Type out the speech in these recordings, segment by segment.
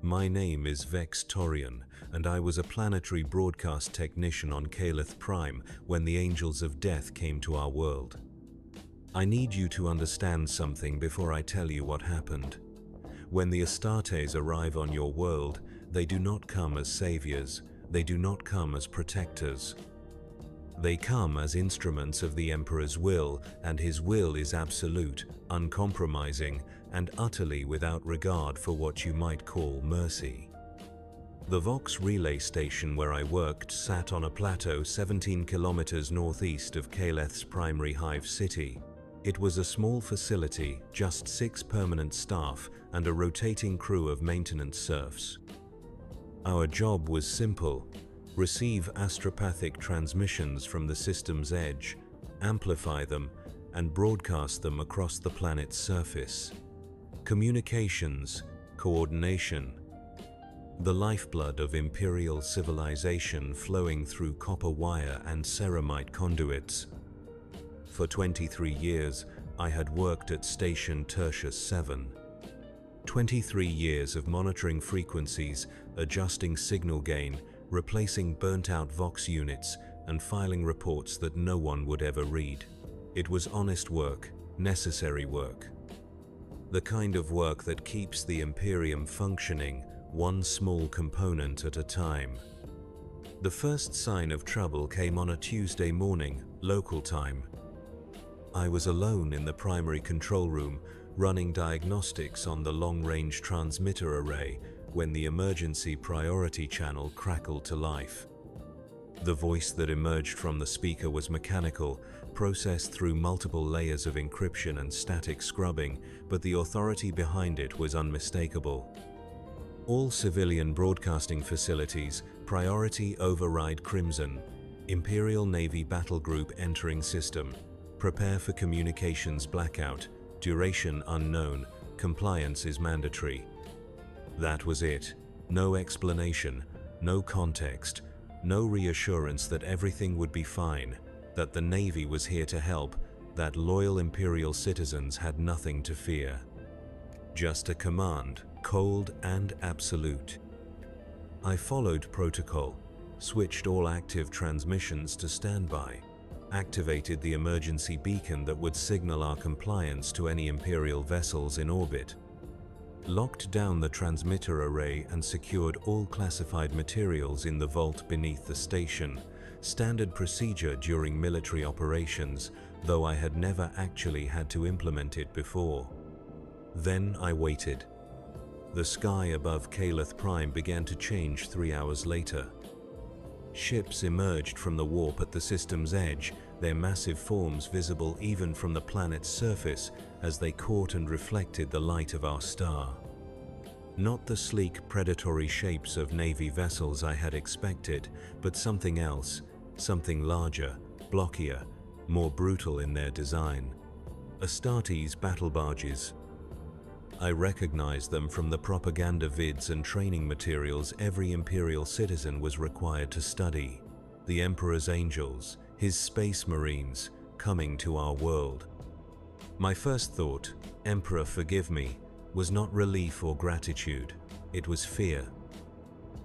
My name is Vex Torian, and I was a planetary broadcast technician on Calith Prime when the Angels of Death came to our world. I need you to understand something before I tell you what happened. When the Astartes arrive on your world, they do not come as saviors, they do not come as protectors. They come as instruments of the Emperor's will, and his will is absolute, uncompromising, and utterly without regard for what you might call mercy. The Vox relay station where I worked sat on a plateau 17 kilometers northeast of Caleth's primary hive city. It was a small facility, just 6 permanent staff and a rotating crew of maintenance serfs. Our job was simple: receive astropathic transmissions from the system's edge, amplify them, and broadcast them across the planet's surface. Communications, coordination, the lifeblood of imperial civilization flowing through copper wire and ceramite conduits. For 23 years, I had worked at Station Tertius 7. 23 years of monitoring frequencies, adjusting signal gain, replacing burnt-out Vox units, and filing reports that no one would ever read. It was honest work, necessary work. The kind of work that keeps the Imperium functioning, one small component at a time. The first sign of trouble came on a Tuesday morning, local time. I was alone in the primary control room, running diagnostics on the long-range transmitter array when the emergency priority channel crackled to life. The voice that emerged from the speaker was mechanical, processed through multiple layers of encryption and static scrubbing, but the authority behind it was unmistakable. All civilian broadcasting facilities, priority override Crimson. Imperial Navy Battle Group entering system. Prepare for communications blackout. Duration unknown. Compliance is mandatory. That was it. No explanation, no context, no reassurance that everything would be fine, that the Navy was here to help, that loyal Imperial citizens had nothing to fear. Just a command, cold and absolute. I followed protocol, switched all active transmissions to standby, activated the emergency beacon that would signal our compliance to any Imperial vessels in orbit, locked down the transmitter array and secured all classified materials in the vault beneath the station, standard procedure during military operations, though I had never actually had to implement it before. Then I waited. The sky above Calith Prime began to change 3 hours later. Ships emerged from the warp at the system's edge, their massive forms visible even from the planet's surface as they caught and reflected the light of our star. Not the sleek, predatory shapes of Navy vessels I had expected, but something else, something larger, blockier, more brutal in their design. Astartes battle barges. I recognized them from the propaganda vids and training materials every Imperial citizen was required to study. The Emperor's Angels, his Space Marines, coming to our world. My first thought, Emperor forgive me, was not relief or gratitude, it was fear.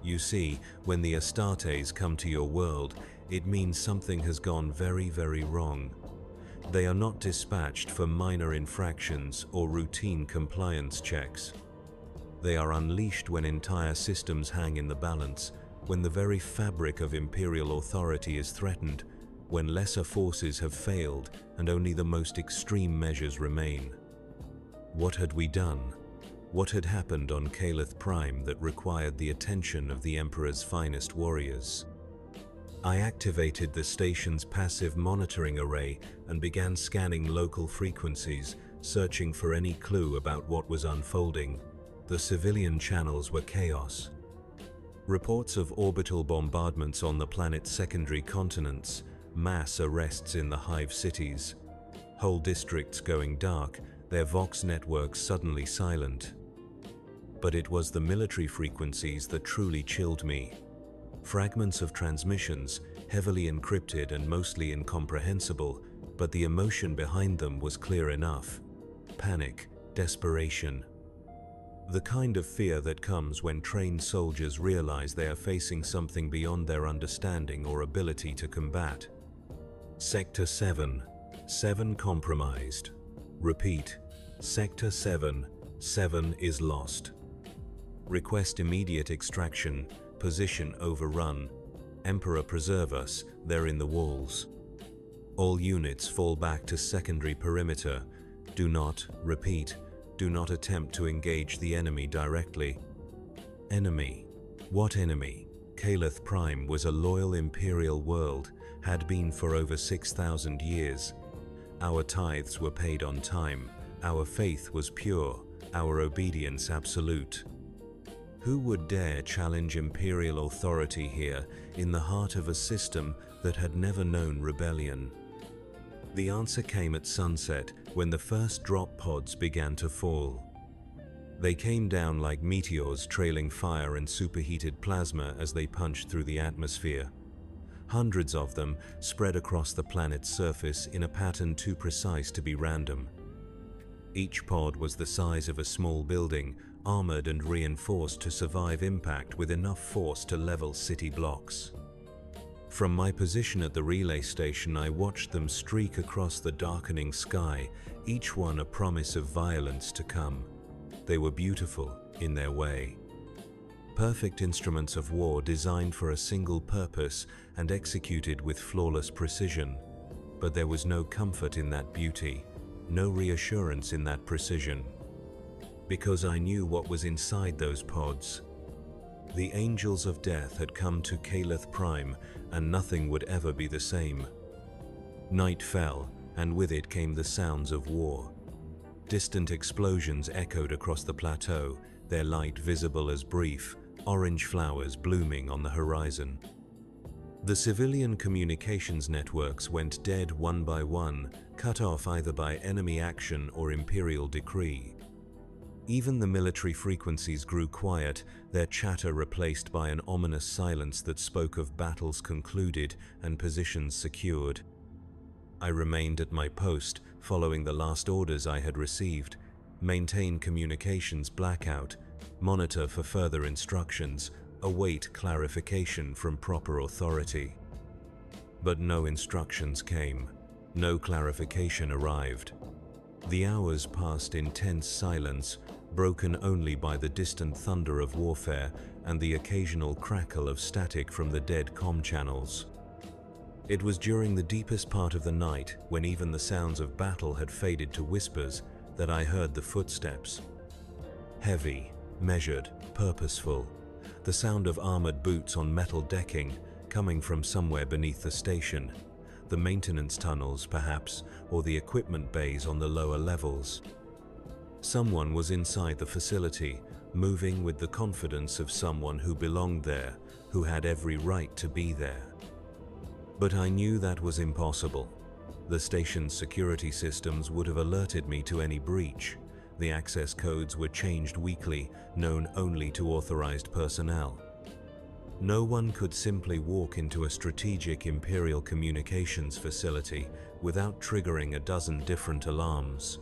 You see, when the Astartes come to your world, it means something has gone very, very wrong. They are not dispatched for minor infractions or routine compliance checks. They are unleashed when entire systems hang in the balance, when the very fabric of Imperial authority is threatened, when lesser forces have failed and only the most extreme measures remain. What had we done? What had happened on Calith Prime that required the attention of the Emperor's finest warriors? I activated the station's passive monitoring array and began scanning local frequencies, searching for any clue about what was unfolding. The civilian channels were chaos. Reports of orbital bombardments on the planet's secondary continents, mass arrests in the hive cities, whole districts going dark, their Vox networks suddenly silent. But it was the military frequencies that truly chilled me. Fragments of transmissions, heavily encrypted and mostly incomprehensible, but the emotion behind them was clear enough. Panic, desperation. The kind of fear that comes when trained soldiers realize they are facing something beyond their understanding or ability to combat. Sector 7. 7 compromised. Repeat. Sector 7. 7 is lost. Request immediate extraction. Position overrun. Emperor preserve us, they're in the walls. All units fall back to secondary perimeter. Do not, repeat, do not attempt to engage the enemy directly. Enemy. What enemy? Caleth Prime was a loyal imperial world, had been for over 6,000 years. Our tithes were paid on time, our faith was pure, our obedience absolute. Who would dare challenge imperial authority here, in the heart of a system that had never known rebellion? The answer came at sunset, when the first drop pods began to fall. They came down like meteors trailing fire and superheated plasma as they punched through the atmosphere. Hundreds of them spread across the planet's surface in a pattern too precise to be random. Each pod was the size of a small building, armored and reinforced to survive impact with enough force to level city blocks. From my position at the relay station, I watched them streak across the darkening sky, each one a promise of violence to come. They were beautiful, in their way. Perfect instruments of war designed for a single purpose and executed with flawless precision. But there was no comfort in that beauty, no reassurance in that precision. Because I knew what was inside those pods. The angels of death had come to Caleth Prime, and nothing would ever be the same. Night fell, and with it came the sounds of war. Distant explosions echoed across the plateau, their light visible as brief, orange flowers blooming on the horizon. The civilian communications networks went dead one by one, cut off either by enemy action or imperial decree. Even the military frequencies grew quiet, their chatter replaced by an ominous silence that spoke of battles concluded and positions secured. I remained at my post, following the last orders I had received: maintain communications blackout, monitor for further instructions, await clarification from proper authority. But no instructions came, no clarification arrived. The hours passed in tense silence, broken only by the distant thunder of warfare and the occasional crackle of static from the dead comm channels. It was during the deepest part of the night, when even the sounds of battle had faded to whispers, that I heard the footsteps. Heavy, measured, purposeful. The sound of armored boots on metal decking, coming from somewhere beneath the station. The maintenance tunnels, perhaps, or the equipment bays on the lower levels. Someone was inside the facility, moving with the confidence of someone who belonged there, who had every right to be there. But I knew that was impossible. The station's security systems would have alerted me to any breach. The access codes were changed weekly, known only to authorized personnel. No one could simply walk into a strategic Imperial communications facility without triggering a dozen different alarms.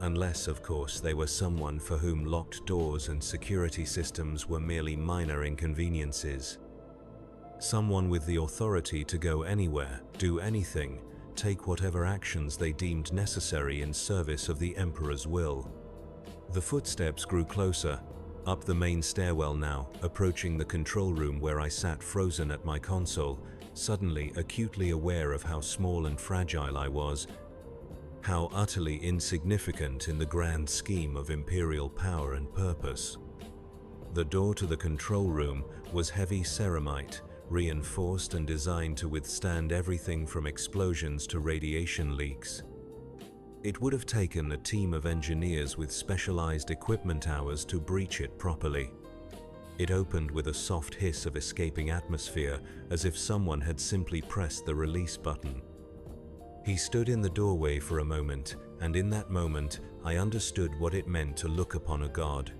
Unless, of course, they were someone for whom locked doors and security systems were merely minor inconveniences. Someone with the authority to go anywhere, do anything, take whatever actions they deemed necessary in service of the Emperor's will. The footsteps grew closer, up the main stairwell now, approaching the control room where I sat frozen at my console, suddenly acutely aware of how small and fragile I was, how utterly insignificant in the grand scheme of Imperial power and purpose. The door to the control room was heavy ceramite, reinforced and designed to withstand everything from explosions to radiation leaks. It would have taken a team of engineers with specialized equipment hours to breach it properly. It opened with a soft hiss of escaping atmosphere, as if someone had simply pressed the release button. He stood in the doorway for a moment, and in that moment, I understood what it meant to look upon a god.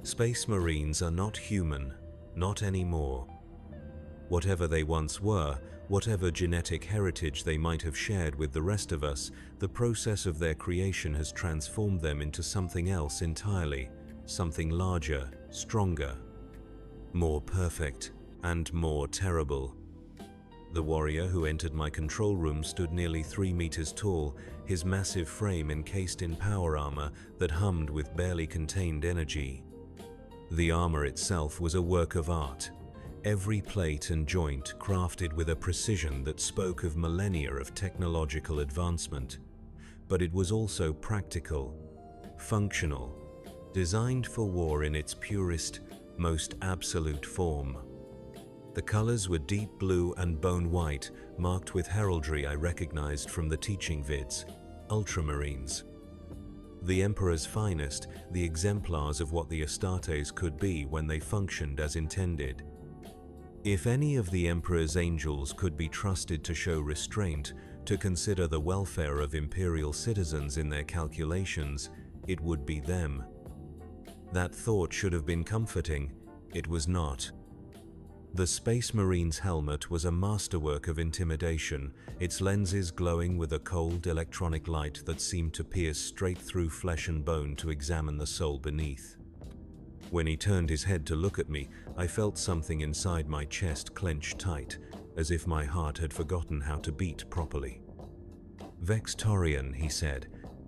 Space Marines are not human, not anymore. Whatever they once were, whatever genetic heritage they might have shared with the rest of us, the process of their creation has transformed them into something else entirely, something larger, stronger, more perfect, and more terrible. The warrior who entered my control room stood nearly 3 meters tall, his massive frame encased in power armor that hummed with barely contained energy. The armor itself was a work of art, every plate and joint crafted with a precision that spoke of millennia of technological advancement. But it was also practical, functional, designed for war in its purest, most absolute form. The colors were deep blue and bone white, marked with heraldry I recognized from the teaching vids, ultramarines. The Emperor's finest, the exemplars of what the Astartes could be when they functioned as intended. If any of the Emperor's angels could be trusted to show restraint, to consider the welfare of Imperial citizens in their calculations, it would be them. That thought should have been comforting. It was not. The Space Marine's helmet was a masterwork of intimidation, its lenses glowing with a cold electronic light that seemed to pierce straight through flesh and bone to examine the soul beneath. When he turned his head to look at me, I felt something inside my chest clench tight, as if my heart had forgotten how to beat properly. "Vextorian," he said,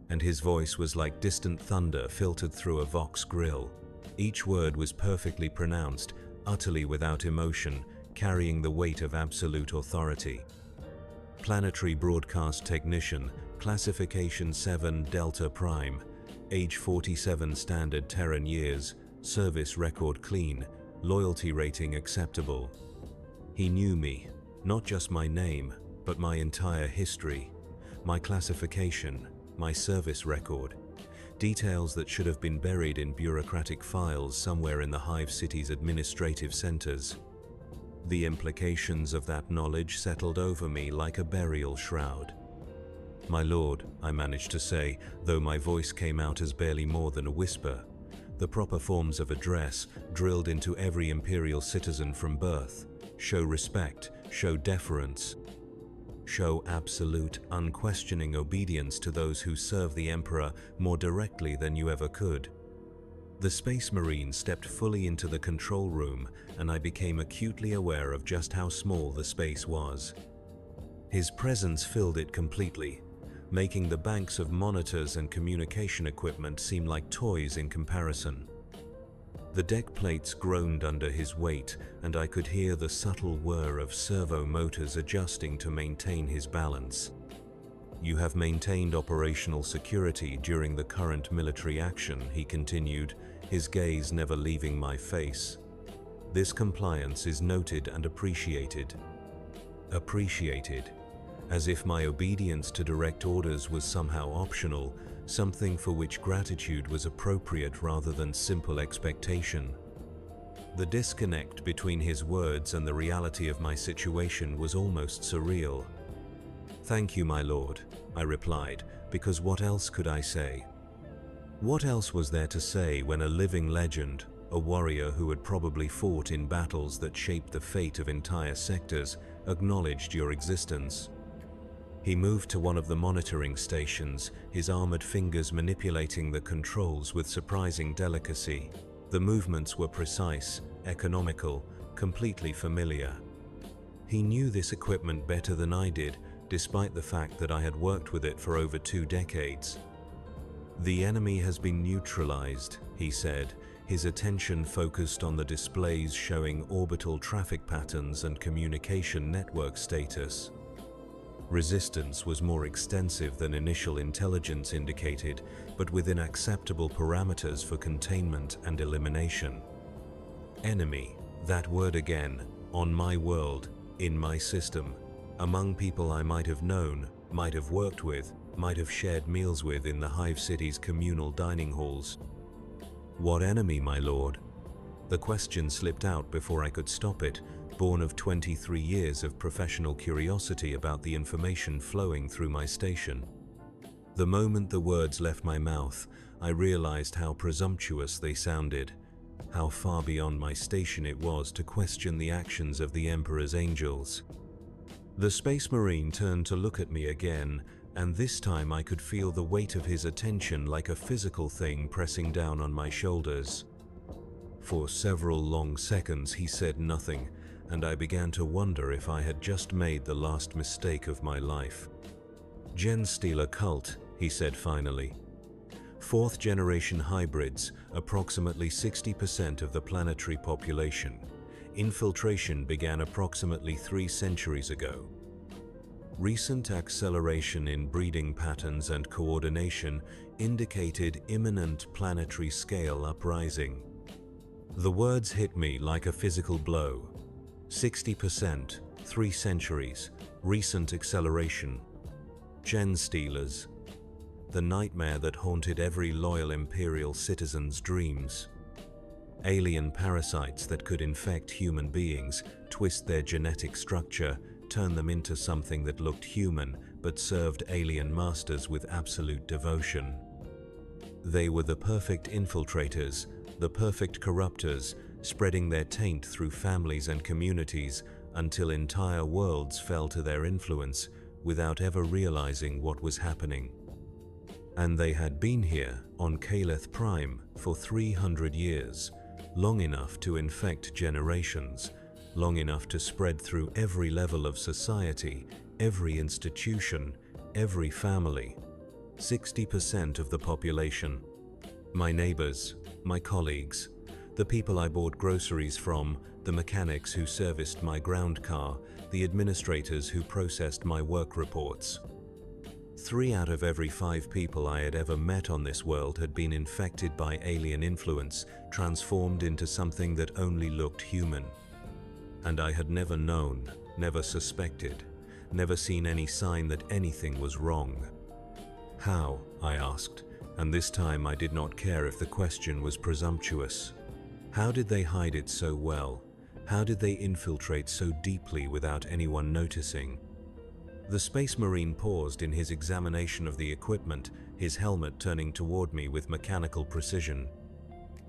and his voice was like distant thunder filtered through a Vox grill. Each word was perfectly pronounced, utterly without emotion, carrying the weight of absolute authority. Planetary Broadcast Technician, Classification 7 Delta Prime, age 47 standard Terran years, service record clean, loyalty rating acceptable. He knew me, not just my name, but my entire history, my classification, my service record. Details that should have been buried in bureaucratic files somewhere in the Hive City's administrative centers. The implications of that knowledge settled over me like a burial shroud. "My lord," I managed to say, though my voice came out as barely more than a whisper. The proper forms of address, drilled into every Imperial citizen from birth. Show respect, show deference. Show absolute, unquestioning obedience to those who serve the Emperor more directly than you ever could. The Space Marine stepped fully into the control room, and I became acutely aware of just how small the space was. His presence filled it completely, making the banks of monitors and communication equipment seem like toys in comparison. The deck plates groaned under his weight, and I could hear the subtle whir of servo motors adjusting to maintain his balance. "You have maintained operational security during the current military action," he continued, his gaze never leaving my face. "This compliance is noted and appreciated." Appreciated. As if my obedience to direct orders was somehow optional, something for which gratitude was appropriate rather than simple expectation. The disconnect between his words and the reality of my situation was almost surreal. "Thank you, my lord," I replied, because what else could I say? What else was there to say when a living legend, a warrior who had probably fought in battles that shaped the fate of entire sectors, acknowledged your existence? He moved to one of the monitoring stations, his armored fingers manipulating the controls with surprising delicacy. The movements were precise, economical, completely familiar. He knew this equipment better than I did, despite the fact that I had worked with it for over 2 decades. "The enemy has been neutralized," he said, his attention focused on the displays showing orbital traffic patterns and communication network status. Resistance was more extensive than initial intelligence indicated, but within acceptable parameters for containment and elimination. Enemy, that word again, on my world, in my system, among people I might have known, might have worked with, might have shared meals with in the Hive City's communal dining halls. "What enemy, my lord?" The question slipped out before I could stop it, born of 23 years of professional curiosity about the information flowing through my station. The moment the words left my mouth, I realized how presumptuous they sounded, how far beyond my station it was to question the actions of the Emperor's angels. The Space Marine turned to look at me again, and this time I could feel the weight of his attention like a physical thing pressing down on my shoulders. For several long seconds he said nothing, and I began to wonder if I had just made the last mistake of my life. Genestealer cult, he said finally. Fourth-generation hybrids, approximately 60% of the planetary population. Infiltration began approximately 3 centuries ago. Recent acceleration in breeding patterns and coordination indicated imminent planetary scale uprising. The words hit me like a physical blow. 60%, 3 centuries, recent acceleration. Genestealers. The nightmare that haunted every loyal Imperial citizen's dreams. Alien parasites that could infect human beings, twist their genetic structure, turn them into something that looked human but served alien masters with absolute devotion. They were the perfect infiltrators, the perfect corruptors, spreading their taint through families and communities until entire worlds fell to their influence without ever realizing what was happening. And they had been here on Caleth Prime for 300 years, long enough to infect generations, long enough to spread through every level of society, every institution, every family. 60% of the population. My neighbors, my colleagues, the people I bought groceries from, the mechanics who serviced my ground car, the administrators who processed my work reports. 3 out of every 5 people I had ever met on this world had been infected by alien influence, transformed into something that only looked human. And I had never known, never suspected, never seen any sign that anything was wrong. How? I asked, and this time I did not care if the question was presumptuous. How did they hide it so well? How did they infiltrate so deeply without anyone noticing? The Space Marine paused in his examination of the equipment, his helmet turning toward me with mechanical precision.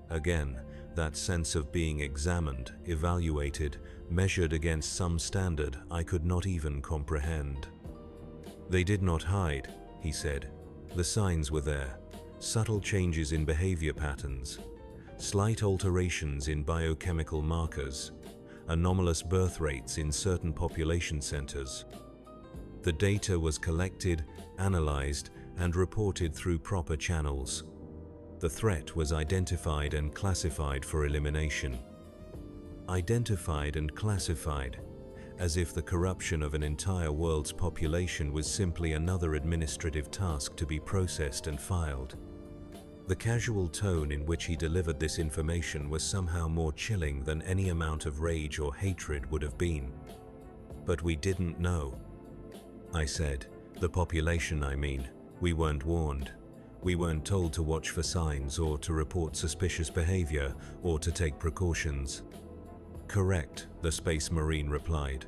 Again, that sense of being examined, evaluated, measured against some standard I could not even comprehend. They did not hide, he said. The signs were there. Subtle changes in behavior patterns. Slight alterations in biochemical markers. Anomalous birth rates in certain population centers. The data was collected, analyzed, and reported through proper channels. The threat was identified and classified for elimination. Identified and classified, as if the corruption of an entire world's population was simply another administrative task to be processed and filed. The casual tone in which he delivered this information was somehow more chilling than any amount of rage or hatred would have been. But we didn't know. I said, the population, I mean. We weren't warned. We weren't told to watch for signs or to report suspicious behavior or to take precautions. Correct, the Space Marine replied.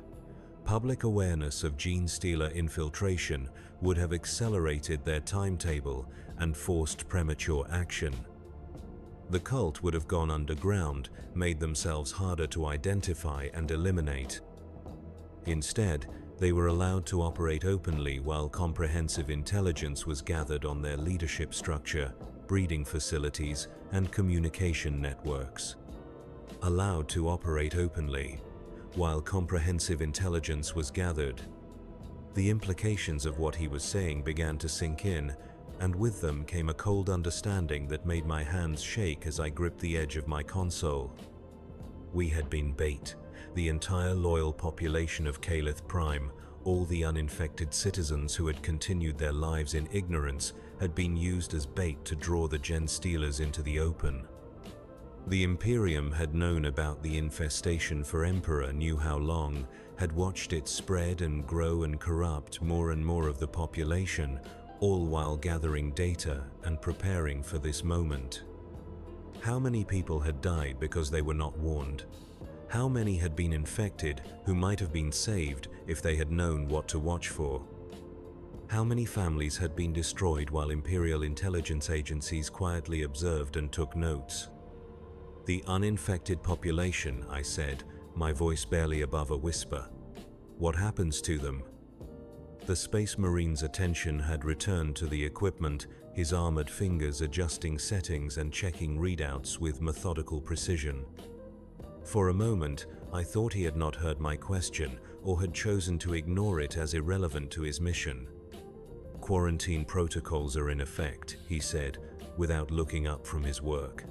Public awareness of Genestealer infiltration would have accelerated their timetable and forced premature action. The cult would have gone underground, made themselves harder to identify and eliminate. Instead, they were allowed to operate openly while comprehensive intelligence was gathered on their leadership structure, breeding facilities, and communication networks. Allowed to operate openly while comprehensive intelligence was gathered. The implications of what he was saying began to sink in, and with them came a cold understanding that made my hands shake as I gripped the edge of my console. We had been bait. The entire loyal population of Caleth Prime, all the uninfected citizens who had continued their lives in ignorance, had been used as bait to draw the Genestealers into the open. The Imperium had known about the infestation for Emperor knew how long, had watched it spread and grow and corrupt more and more of the population, all while gathering data and preparing for this moment. How many people had died because they were not warned? How many had been infected who might have been saved if they had known what to watch for? How many families had been destroyed while Imperial intelligence agencies quietly observed and took notes? The uninfected population, I said, my voice barely above a whisper. What happens to them? The Space Marine's attention had returned to the equipment, his armored fingers adjusting settings and checking readouts with methodical precision. For a moment, I thought he had not heard my question or had chosen to ignore it as irrelevant to his mission. "Quarantine protocols are in effect," he said, without looking up from his work.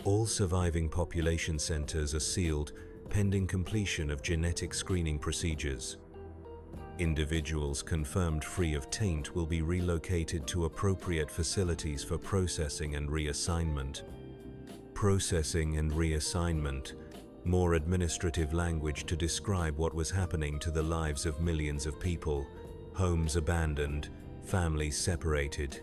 "All surviving population centers are sealed, pending completion of genetic screening procedures. Individuals confirmed free of taint will be relocated to appropriate facilities for processing and reassignment." Processing and reassignment. More administrative language to describe what was happening to the lives of millions of people. Homes abandoned, families separated.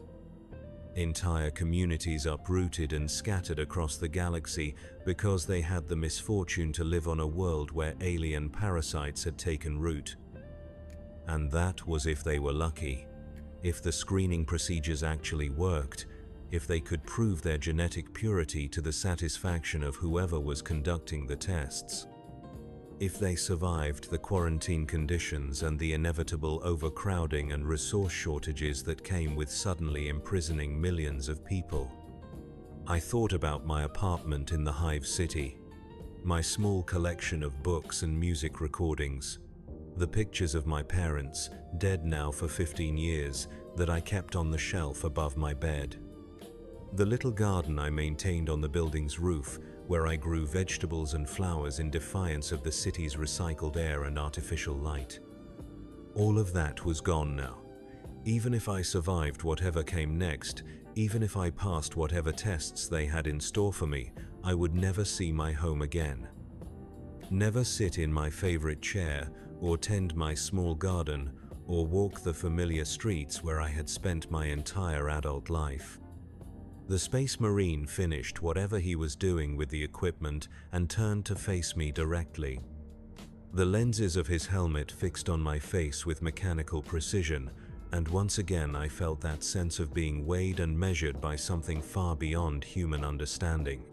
Entire communities uprooted and scattered across the galaxy because they had the misfortune to live on a world where alien parasites had taken root. And that was if they were lucky. If the screening procedures actually worked, if they could prove their genetic purity to the satisfaction of whoever was conducting the tests. If they survived the quarantine conditions and the inevitable overcrowding and resource shortages that came with suddenly imprisoning millions of people. I thought about my apartment in the Hive City, my small collection of books and music recordings, the pictures of my parents, dead now for 15 years, that I kept on the shelf above my bed. The little garden I maintained on the building's roof, where I grew vegetables and flowers in defiance of the city's recycled air and artificial light. All of that was gone now. Even if I survived whatever came next, even if I passed whatever tests they had in store for me, I would never see my home again. Never sit in my favorite chair, or tend my small garden, or walk the familiar streets where I had spent my entire adult life. The Space Marine finished whatever he was doing with the equipment and turned to face me directly. The lenses of his helmet fixed on my face with mechanical precision, and once again I felt that sense of being weighed and measured by something far beyond human understanding.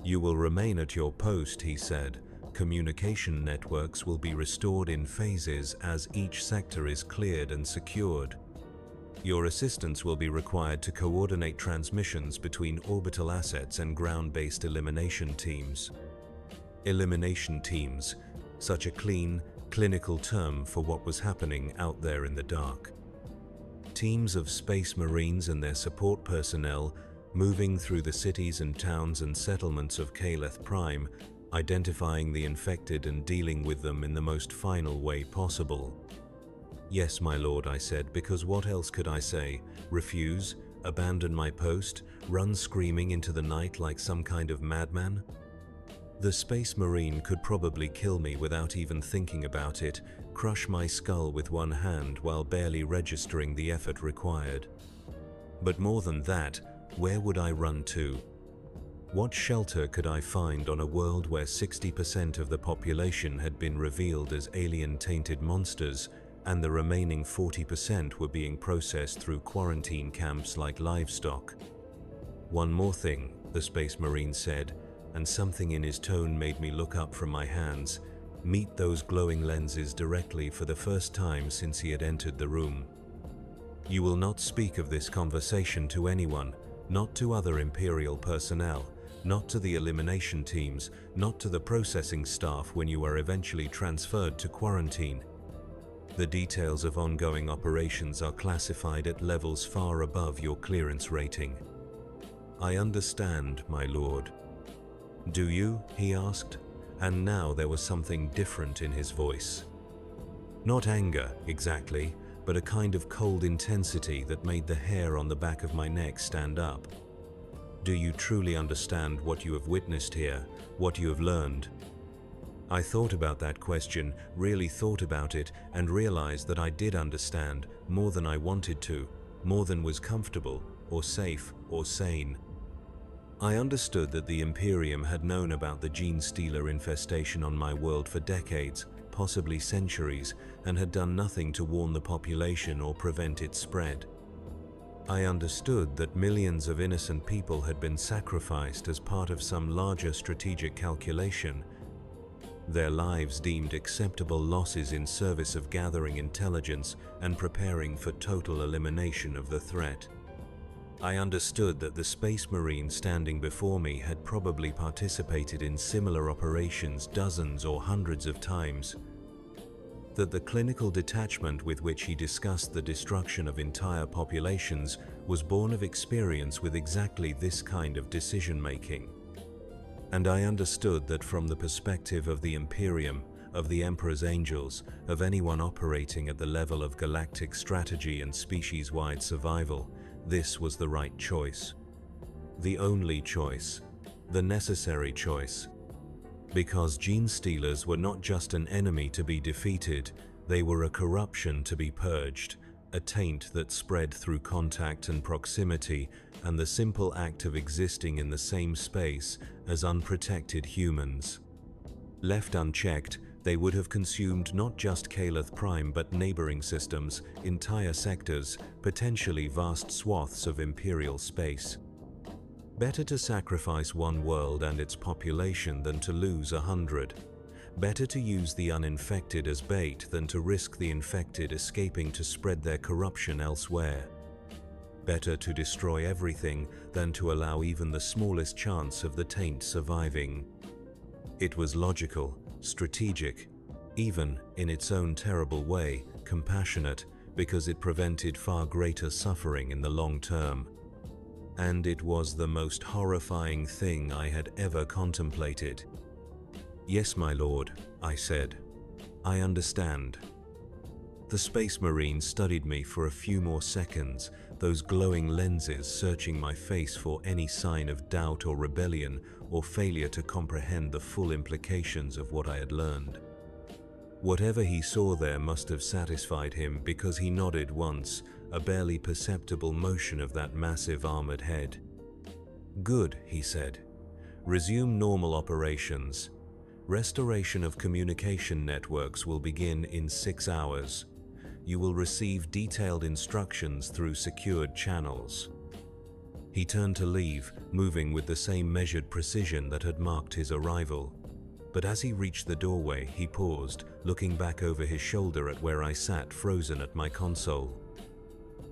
"You will remain at your post," he said. "Communication networks will be restored in phases as each sector is cleared and secured. Your assistance will be required to coordinate transmissions between orbital assets and ground-based elimination teams." Elimination teams, such a clean, clinical term for what was happening out there in the dark. Teams of Space Marines and their support personnel moving through the cities and towns and settlements of Caleth Prime, identifying the infected and dealing with them in the most final way possible. "Yes, my lord," I said, because what else could I say? Refuse? Abandon my post? Run screaming into the night like some kind of madman? The Space Marine could probably kill me without even thinking about it, crush my skull with one hand while barely registering the effort required. But more than that, where would I run to? What shelter could I find on a world where 60% of the population had been revealed as alien-tainted monsters, and the remaining 40% were being processed through quarantine camps like livestock? "One more thing," the Space Marine said, and something in his tone made me look up from my hands, meet those glowing lenses directly for the first time since he had entered the room. "You will not speak of this conversation to anyone, not to other Imperial personnel, not to the elimination teams, not to the processing staff when you are eventually transferred to quarantine. The details of ongoing operations are classified at levels far above your clearance rating." "I understand, my lord." "Do you?" he asked, and now there was something different in his voice. Not anger, exactly, but a kind of cold intensity that made the hair on the back of my neck stand up. "Do you truly understand what you have witnessed here, what you have learned?" I thought about that question, really thought about it, and realized that I did understand more than I wanted to, more than was comfortable, or safe, or sane. I understood that the Imperium had known about the gene stealer infestation on my world for decades, possibly centuries, and had done nothing to warn the population or prevent its spread. I understood that millions of innocent people had been sacrificed as part of some larger strategic calculation. their lives deemed acceptable losses in service of gathering intelligence and preparing for total elimination of the threat. I understood that the Space Marine standing before me had probably participated in similar operations dozens or hundreds of times, that the clinical detachment with which he discussed the destruction of entire populations was born of experience with exactly this kind of decision-making. And I understood that from the perspective of the Imperium, of the Emperor's angels, of anyone operating at the level of galactic strategy and species-wide survival, this was the right choice. The only choice. The necessary choice. Because gene stealers were not just an enemy to be defeated, they were a corruption to be purged, a taint that spread through contact and proximity and the simple act of existing in the same space as unprotected humans. Left unchecked, they would have consumed not just Caleth Prime but neighboring systems, entire sectors, potentially vast swaths of Imperial space. Better to sacrifice one world and its population than to lose 100. Better to use the uninfected as bait than to risk the infected escaping to spread their corruption elsewhere. Better to destroy everything than to allow even the smallest chance of the taint surviving. It was logical, strategic, even, in its own terrible way, compassionate, because it prevented far greater suffering in the long term. And it was the most horrifying thing I had ever contemplated. "Yes, my lord," I said. "I understand." The Space Marine studied me for a few more seconds, those glowing lenses searching my face for any sign of doubt or rebellion or failure to comprehend the full implications of what I had learned. Whatever he saw there must have satisfied him because he nodded once, a barely perceptible motion of that massive armored head. "Good," he said. "Resume normal operations. Restoration of communication networks will begin in 6 hours. You will receive detailed instructions through secured channels." He turned to leave, moving with the same measured precision that had marked his arrival. But as he reached the doorway, he paused, looking back over his shoulder at where I sat frozen at my console.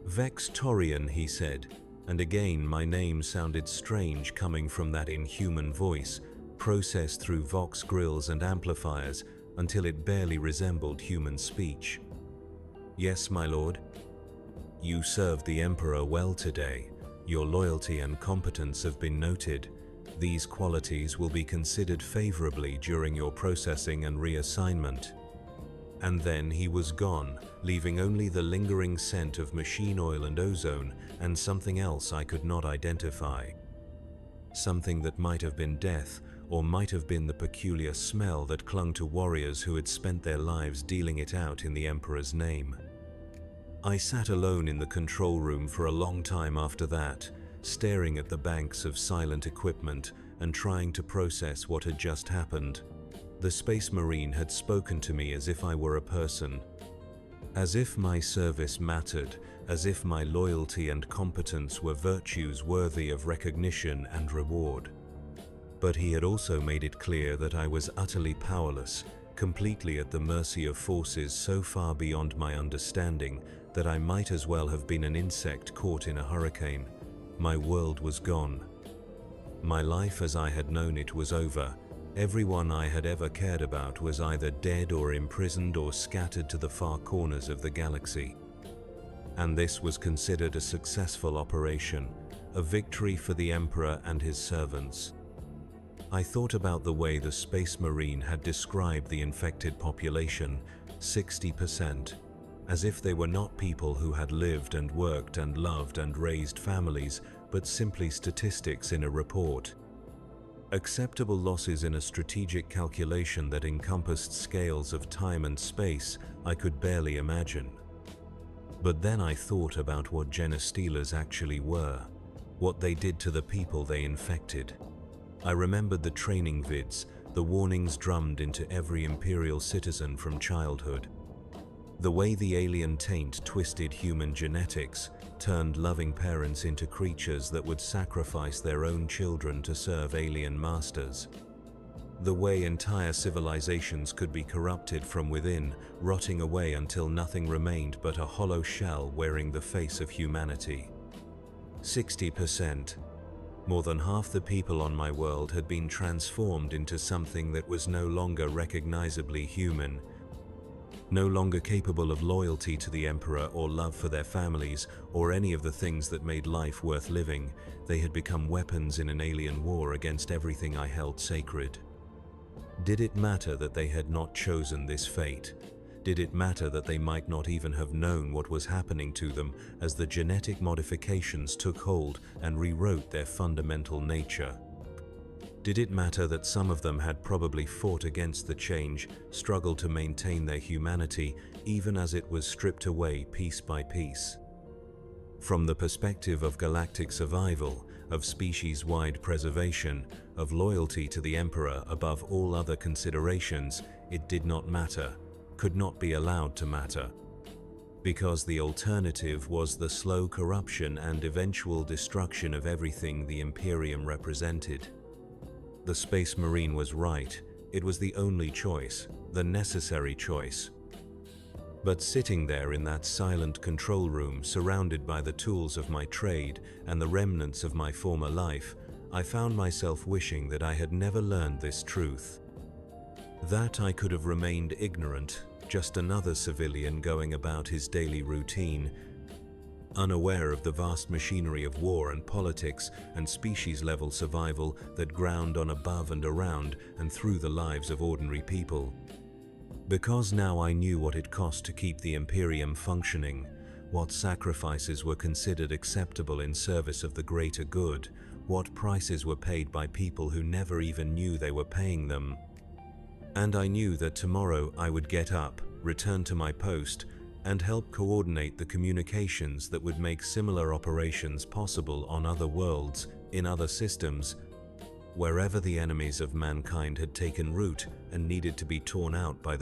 "Vex Torian," he said, and again my name sounded strange coming from that inhuman voice, processed through Vox grills and amplifiers until it barely resembled human speech. "Yes, my lord." "You served the Emperor well today. Your loyalty and competence have been noted. These qualities will be considered favorably during your processing and reassignment." And then he was gone, leaving only the lingering scent of machine oil and ozone and something else I could not identify. Something that might have been death, or might have been the peculiar smell that clung to warriors who had spent their lives dealing it out in the Emperor's name. I sat alone in the control room for a long time after that, staring at the banks of silent equipment and trying to process what had just happened. The Space Marine had spoken to me as if I were a person. As if my service mattered, as if my loyalty and competence were virtues worthy of recognition and reward. But he had also made it clear that I was utterly powerless, completely at the mercy of forces so far beyond my understanding that I might as well have been an insect caught in a hurricane. My world was gone. My life as I had known it was over. Everyone I had ever cared about was either dead or imprisoned or scattered to the far corners of the galaxy. And this was considered a successful operation, a victory for the Emperor and his servants. I thought about the way the Space Marine had described the infected population, 60%, as if they were not people who had lived and worked and loved and raised families, but simply statistics in a report. Acceptable losses in a strategic calculation that encompassed scales of time and space I could barely imagine. But then I thought about what genestealers actually were, what they did to the people they infected. I remembered the training vids, the warnings drummed into every Imperial citizen from childhood. The way the alien taint twisted human genetics, turned loving parents into creatures that would sacrifice their own children to serve alien masters. The way entire civilizations could be corrupted from within, rotting away until nothing remained but a hollow shell wearing the face of humanity. 60%. More than half the people on my world had been transformed into something that was no longer recognizably human, no longer capable of loyalty to the Emperor or love for their families or any of the things that made life worth living. They had become weapons in an alien war against everything I held sacred. Did it matter that they had not chosen this fate? Did it matter that they might not even have known what was happening to them as the genetic modifications took hold and rewrote their fundamental nature? Did it matter that some of them had probably fought against the change, struggled to maintain their humanity, even as it was stripped away piece by piece? From the perspective of galactic survival, of species-wide preservation, of loyalty to the Emperor above all other considerations, it did not matter, could not be allowed to matter. Because the alternative was the slow corruption and eventual destruction of everything the Imperium represented. The Space Marine was right. It was the only choice, the necessary choice. But sitting there in that silent control room, surrounded by the tools of my trade and the remnants of my former life, I found myself wishing that I had never learned this truth. That I could have remained ignorant, just another civilian going about his daily routine, unaware of the vast machinery of war and politics and species-level survival that ground on above and around and through the lives of ordinary people. Because now I knew what it cost to keep the Imperium functioning, what sacrifices were considered acceptable in service of the greater good, what prices were paid by people who never even knew they were paying them. And I knew that tomorrow I would get up, return to my post, and help coordinate the communications that would make similar operations possible on other worlds, in other systems, wherever the enemies of mankind had taken root and needed to be torn out by the